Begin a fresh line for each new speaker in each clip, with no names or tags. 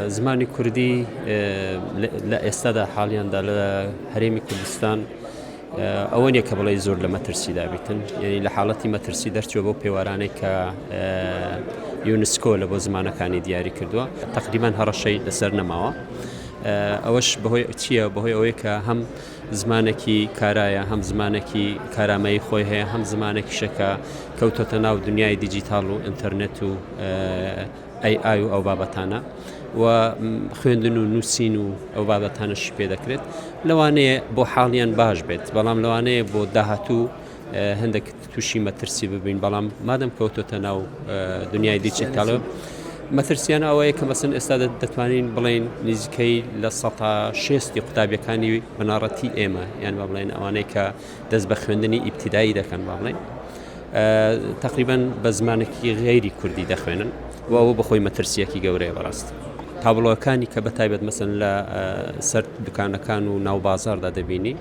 زمانی کوردی لە ئێستادا حاڵیاندا لە هەرێمی کوردستان ئەوە نییە کە بڵێ زۆر لە مەترسیدا بیتن، یعنی لە حاڵەتی مەترسی دەرچووە بۆ پێوارانەی کە یونسکۆ لە بۆ زمانەکانی دیاری کردووە تقریبان هەڕەشەی لەسەر نەماوە. ئەوەش بەهۆی چییە؟ بەهۆی ئەوەیە کە هەم زمانێکی کارایە، هەم زمانێکی کارامەیی خۆی هەیە، هەم زمانێکی شەکە کەوتۆتە ناو دنیای دیجیتال و ئینتەرنێت و AI و ئەو بابەتانە و خوێندن و نووسین و ئەو بابەتانەشی پێ دەکرێت. لەوانەیە بۆ حاڵیان باش بێت، بەڵام لەوانەیە بۆ داهاتوو هەندێک تووشی مەترسی ببین، بەڵام مادەم کەوتۆتە ناو دنیای دیجیتالەوە مەترسیان ئەوەیە کە مەسن ئێستا دەتوانین بڵێن نزیکەی لە 60 قوتابیەکانی بناڕەتی ئێمە یان با بڵێن ئەوانەی کە دەست بە خوێندنی ئیبتیدایی دەکەن با بڵێن تقریبان بە زمانێکی غەیری کوردی دەخوێنن و ئەوە بەخۆی مەترسیەکی گەورەیە بەڕاست. تابلۆکانی کە بەتایبەت مەسن لە سەر دوکانەکان و ناو بازاردا دەبینی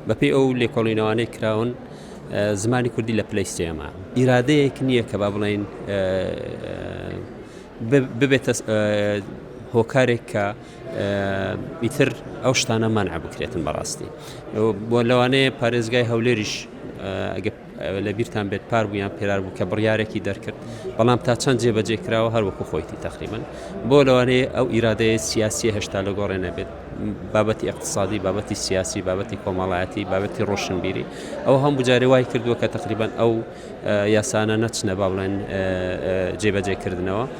بەپێی ئەو لێکۆڵینەوانەی کراون زمانی کوردی لە پلەیستێمە ئیرادەیەک نییە کە با بڵێن ببێتە هۆکارێک کە ئیتر ئەو شتانە مانع بکرێتن بەڕاستی. بۆ لەوانەیە پارێزگای هەولێریش ئەگە لە بیرتان بێت پار بوو یان پێرار بوو کە بڕیارێکی دەرکرد، بەڵام تا چەند جێبەجێ کراوە هەروەکو خۆیتی تقریبن. بۆ لەوانەیە ئەو ئیرادەیە سیاسی هێشتا لە گۆڕێ نەبێت، بابەتی اقتصادی، بابەتی سیاسی، بابەتی کۆمەڵایەتی، بابەتی ڕۆشنبیری، ئەو هەموو جارێ وای کردووە کە تقریبان ئەو یاسانە نەچنە با بڵێن جێبەجێکردنەوە.